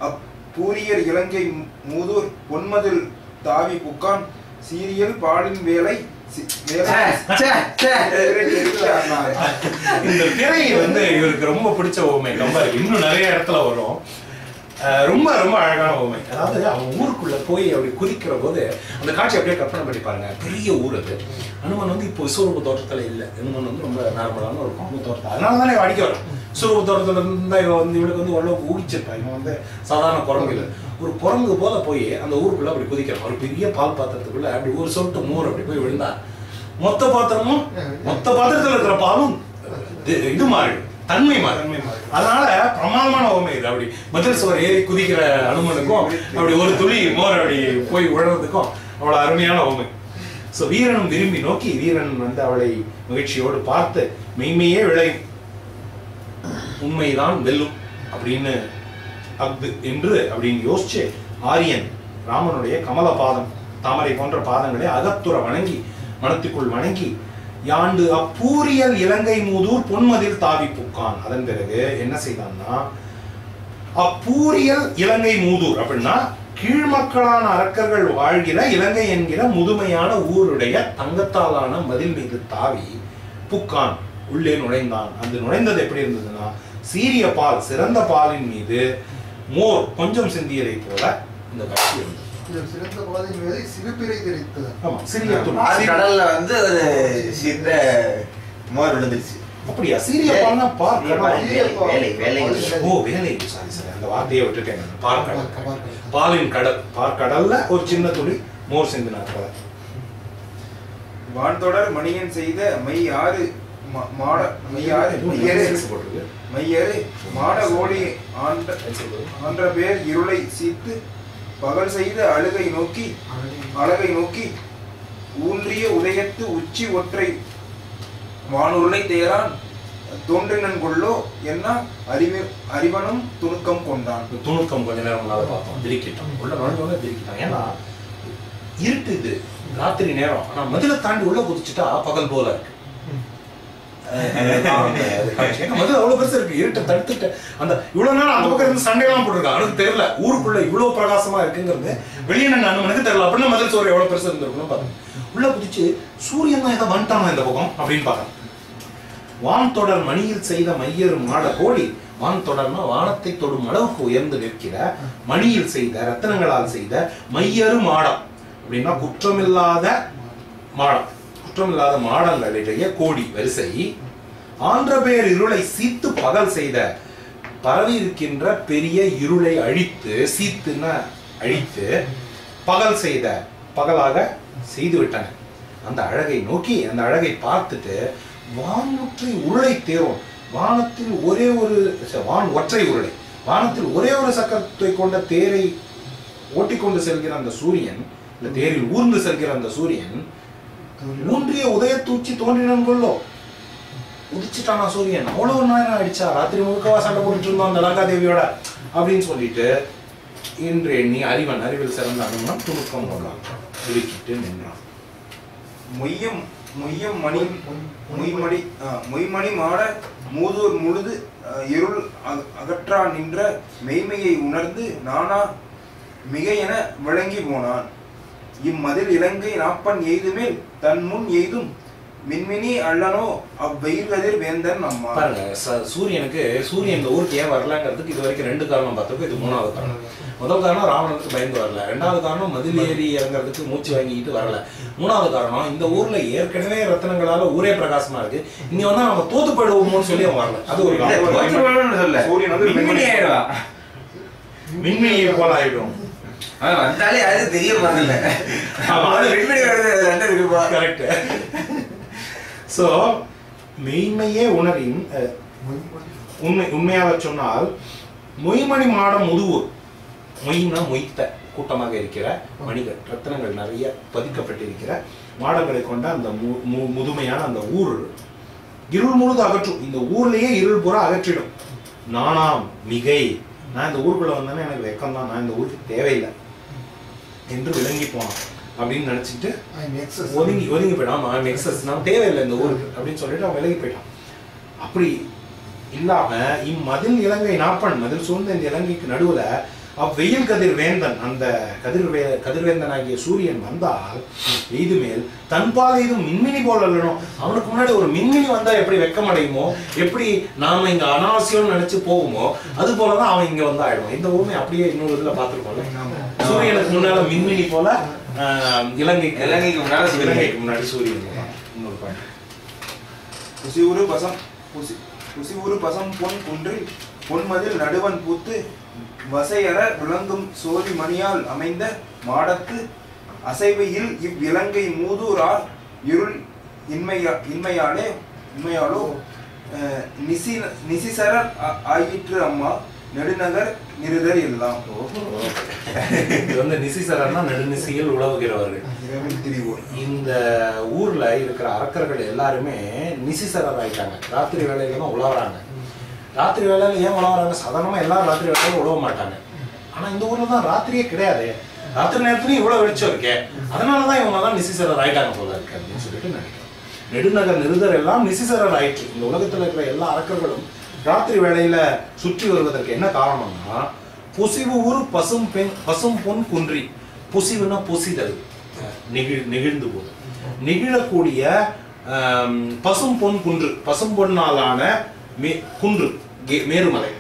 C: அப்பூரியர் இலங்கை மூதூர் பொன்மதில் தாவி புக்கான் சீரியல் பாலின் வேலை.
B: இந்த திரை வந்து இவருக்கு ரொம்ப பிடிச்ச ஓமை. ரொம்ப இன்னும் நிறைய இடத்துல வரும். ரொம்ப ரொம்ப அழகான ஓமை. அதாவது அவன் ஊருக்குள்ள போய் அப்படி குதிக்கிற போது அந்த காட்சி அப்படியே கற்பனை பண்ணி பாருங்க. பெரிய ஊர் அது. அனுமன் வந்து இப்போ விஸ்வரூப தோட்டத்துல இல்லை. அனுமன் வந்து ரொம்ப நார்மலான ஒரு குடும்ப தோட்டம். அதனால தானே அடிக்க வரும். விஸ்வரூப தோட்டத்துல இருந்தா இவன் வந்து இவளுக்கு வந்து ஓரளவுக்கு ஊடிச்சிருப்பா. இவன் வந்து சாதாரண குரங்கு இல்லை, ஒரு குரங்கு போல போய் அந்த ஊருக்குள்ள அப்படி குதிக்கிறான். ஒரு பெரிய பால் பாத்திரத்துக்குள்ள அப்படி ஒரு சொட்டு மோர் அப்படி போய் விழுந்தா மொத்த பாத்திரத்துல இருக்கிற பாலும் இது மாறிடும், தன்மை மாறி. அதனால பிரமாதமான ஓமை இது. அப்படி மதில் சுவர் ஏறி குதிக்கிற அனுமனுக்கும் அப்படி ஒரு துளி மோர் அப்படி போய் விழுறதுக்கும் அவ்வளவு அருமையான ஓமை. சோ வீரனும் விரும்பி நோக்கி, வீரன் வந்து அவளை மகிழ்ச்சியோடு பார்த்து மெய்மையே விளையும், உண்மைதான் வெல்லும் அப்படின்னு அஃது என்று அப்படின்னு யோசிச்சு ஆரியன் ராமனுடைய கமல பாதம், தாமரை போன்ற பாதங்களை அகத்துற வணங்கி மனத்துக்குள் வணங்கி யாண்டு அப்பூரியல் இலங்கை மூதூர் பொன்மதில் தாவி புக்கான். அதன் பிறகு என்ன செய்தான்னா, அப்பூரியல் இலங்கை மூதூர் அப்படின்னா கீழ்மக்களான அரக்கர்கள் வாழ்கிற இலங்கை என்கிற முதுமையான ஊருடைய தங்கத்தாலான மதில் மீது தாவி புக்கான், உள்ளே நுழைந்தான். அந்த நுழைந்தது எப்படி இருந்ததுன்னா, சீரிய பால், சிறந்த பாலின் மீது மோர் கொஞ்சம் சிந்தியதை போல இந்த காட்சி இருந்தது.
D: சிறந்த பாலின் மீது சிறுபிறை தெரித்தது.
B: ஆமா, சிறிய
A: கடல்ல வந்து ஒரு சின்ன மோர் விழுந்துருச்சு.
B: அப்படியா? சீரிய பால்னா பால்
A: வேலை.
B: ஓ வேலை, சாரி சாரி, அந்த வார்த்தையை விட்டுட்டேன். பார்க்கடல், பாலின் கடல், பார்க்கடல்ல ஒரு சின்ன துளி மோர் சிந்தினார்.
C: வான்தொடர் மணியன் செய்த மையாறு மாட கோழி ஆன்ற பேர் இருளை சீத்து பகல் செய்த அழகை நோக்கி ஊன்றிய உதயத்து உச்சி ஒற்றை வானுருளை தேரான் தோன்றினன் கொள்ளோ என்ன அறிவனும் துணுக்கம் கொண்டான்.
B: துணுக்கம் கொஞ்ச நேரம் முன்னால பார்த்தோம், திரிக்கிட்டான். உள்ள நுழைஞ்சோட திரிக்கிட்டான். ஏன்னா இருட்டு, இது ராத்திரி நேரம். ஆனா மதில தாண்டி உள்ள குதிச்சுட்டா பகல் போல இருக்கு. மதுரை அவ்வளவு பெருசா இருக்கு. இருட்டை தடுத்துட்டு அந்த இவ்வளவு நேரம் அந்த பக்கம் இருந்து சண்டையெல்லாம் போட்டிருக்காங்க. அவனுக்கு தெரியல ஊருக்குள்ள இவ்வளவு பிரகாசமா இருக்குங்கிறது. வெளியே எனக்கு தெரியல. அப்படின்னா மதுரை சோறு எவ்வளவு பெருசா இருந்திருக்குன்னு பாருங்க. உள்ள குதிச்சு சூரியன் தான் ஏதோ வந்துட்டானா இந்த பக்கம் அப்படின்னு பாருங்க. வான் தொடர் மணியில் செய்த மையரு மாட கோடி. வான் தொடர்னா வானத்தை தொடும் அளவுக்கு உயர்ந்து நிற்கிற மணியில் செய்த ரத்தனங்களால் செய்த மையரு மாடம் அப்படின்னா குற்றமில்லாத மாடம். குற்றமில்லாத மாடங்களிடையே கோடி வரிசை. ஆன்ற பேர் இருளை சீத்து பகல் செய்த பரவி இருக்கின்ற பெரிய இருளை அழித்து, சீத்துன்னா அழித்து, பகல் செய்த பகலாக செய்து விட்டன. அந்த அழகை நோக்கி அந்த அழகை பார்த்துட்டு வானொற்றை உருளை தேரும். வானத்தில் ஒரே ஒரு ஒற்றை உருளை, வானத்தில் ஒரே ஒரு சக்கரத்தை கொண்ட தேரை ஓட்டிக்கொண்டு செல்கிற அந்த சூரியன், இந்த தேரில் ஊர்ந்து செல்கிற அந்த சூரியன் ஊன்றிய உதயத்தூச்சி தோன்றினன் கொள்ளோ. உதிச்சுட்டானா சூரியன். அவ்வளவு நேரம் ஆயிடுச்சா, ராத்திரி முழுக்கவா சண்டை போட்டுட்டு இருந்தோம் அந்த லங்காதேவியோட அப்படின்னு சொல்லிட்டு இன்று எண்ணி அறிவில் சிறந்த அனுமன் துணுக்கம் கொண்டான். திருக்கிட்டு நின்றான்.
C: மொய்மணி மாட மூதூர் முழுது இருள் அகற்றா நின்ற மெய்மையை உணர்ந்து நானா மிக என விளங்கி போனான். இம்மதில் இலங்கை நாப்பன் எய்துமேல் தன் முன் எய்தும் மின்மினி அல்லனோ அவ்வெயிர்கதிர் வேந்தன் அம்மா.
B: பாருங்க, சூரியன் இந்த ஊருக்கு ஏன் வரலங்கிறதுக்கு இது வரைக்கும் 2 காரணம் பார்த்தப்போ இது 3வது காரணம். முதல் காரணம் ராவணனுக்கு பயந்து வரல. 2வது காரணம் மதில் ஏறி இறங்குறதுக்கு மூச்சு வாங்கிட்டு வரல. 3வது காரணம் இந்த ஊர்ல ஏற்கனவே ரத்தனங்களால ஊரே பிரகாசமா இருக்கு. இங்க வந்தா நம்ம தோத்து போயிடுவோம்னு சொல்லி அவன் வரல. அது ஒரு
C: சூரியன் வந்து
B: மின்மினியை போல ஆயிடும்.
A: வந்தாலே அது தெரிய போறதில்ல.
B: கரெக்ட். சோ மெய்மையே உணரின் உண்மையாக சொன்னால் மொய்மணி மாடம் முதுவூர். மொய்னா மொய்த்த கூட்டமாக இருக்கிற மணிகள், ரத்தினங்கள் நிறைய பதிக்கப்பட்டிருக்கிற மாடங்களை கொண்ட அந்த முதுமையான அந்த ஊர் இருள் முழுது அகற்றும். இந்த ஊர்லயே இருள் பூரா அகற்றிடும். நானாம் மிகை, நான் இந்த ஊருக்குள்ள வந்தேன்னா எனக்கு வெக்கம் தான், நான் இந்த ஊருக்கு தேவையில்லை என்று விளங்கி போனான் அப்படின்னு நினைச்சிட்டு ஒதுங்கி போயிட்டான். நம்ம தேவையில்லை இந்த ஊருக்கு அப்படின்னு சொல்லிட்டு அவன் விலகி போயிட்டான். அப்படி இல்லாம இம்மதில் இலங்கை நாப்பன், மதில் சூழ்ந்த இந்த இலங்கைக்கு நடுவுல அவ்வெயில் கதிர் வேந்தன், அந்த கதிர்வேந்தன் ஆகிய சூரியன் வந்தால் எய்து மேல் தன்பால் எய்தும் மின்மினி போல் அல்லணும். அவனுக்கு முன்னாடி ஒரு மின்மினி வந்தா எப்படி வெக்கம் அடையுமோ, எப்படி நாம இங்க அனாவசியம் நினைச்சு போகுமோ, அது போலதான் அவன் இங்க வந்து ஆயிடும். இந்த ஊர்மை அப்படியே இன்னொரு இதுல பாத்துருக்கோம். சூரியனுக்கு முன்னால மின்மினி போல இலங்கைக்கு முன்னாடி சூரியன். இன்னொரு பாயிண்ட்,
C: புசிவுறு பசம் பொன் குன்றில் பொன்மதில் நடுவன் பூத்து வசையற விளங்கும் சோதி மணியால் அமைந்த மாடத்து அசைவையில் இவ்விலங்கை மூதூரார் இருள் இன்மையாலோ நிசிசரர் ஆயிற்று அம்மா நெடுநகர் நிருதர் எல்லாம்.
B: இது வந்து நிசிசரர்னா நெடுநிசையில் உழவுகிறவர்கள். இந்த ஊர்ல இருக்கிற அரக்கர்கள் எல்லாருமே நிசிசரர் ஆயிட்டாங்க. ராத்திரி வேலையில தான் உழவுறாங்க. ராத்திரி வேலையில ஏன் உழவுறாங்க? சாதாரணமா எல்லாரும் ராத்திரி வேலையில உழவ மாட்டாங்க. ஆனா இந்த ஊர்ல தான் ராத்திரியே கிடையாது. ராத்திரி நேரத்துலயும் இவ்வளவு வெளிச்சம் இருக்கே, அதனாலதான் இவங்க தான் நிசிசரர் ஆயிட்டாங்க போல இருக்கு அப்படின்னு சொல்லிட்டு நினைக்கிறேன். நெடுநகர் நிருதர் எல்லாம் நிசிசரர் ஆயிற்று. இந்த உலகத்துல இருக்கிற எல்லா அரக்கர்களும் ராத்திரி வேளையில சுற்றி வருவதற்கு என்ன காரணம்னா, பொசிவு ஊர் பசும் பொன் குன்றி. பொசிவுனா பொசிதல், நெகிழ்ந்து போது நெகிழக்கூடிய பசும் பொன் குன்று, பசும் பொன்னாலான குன்று,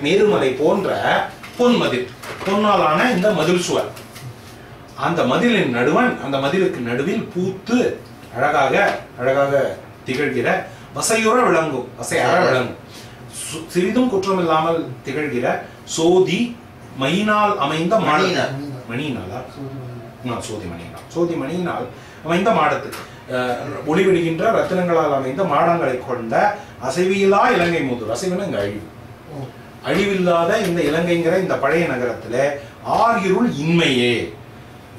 B: மேருமலை போன்ற பொன்மதில், பொன்னாலான இந்த மதில் சுவர். அந்த மதிலின் நடுவன், அந்த மதிலுக்கு நடுவில் பூத்து அழகாக திகழ்கிற வசையுற விளங்கும், வசையற விளங்கும், சிறிதும் குற்றமில்லாமல் திகழ்கிற சோதி மணியினால் அமைந்த சோதி மணியினால் அமைந்த மாடத்து, ஒளிவிடுகின்ற ரத்தினங்களால் அமைந்த மாடங்களை கொண்ட அசைவியலா இலங்கை மூதூர். அசைவுனா இங்க அழிவு, அழிவில்லாத இந்த இலங்கைங்கிற இந்த பழைய நகரத்துல ஆர் இருள் இன்மையே.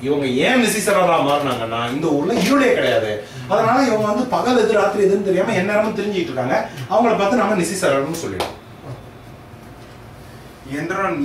B: இவங்க ஏன் நிசிசரரா மாறினாங்கன்னா இந்த ஊர்ல இருளே கிடையாது. அதனால இவங்க வந்து பகல் எது ராத்திரி எதுன்னு தெரியாம எந்நேரமும் தெரிஞ்சுட்டு இருக்காங்க. அவங்கள பார்த்து நம்ம நிசிசரர்னு சொல்லிடுவோம்
C: என்றான்.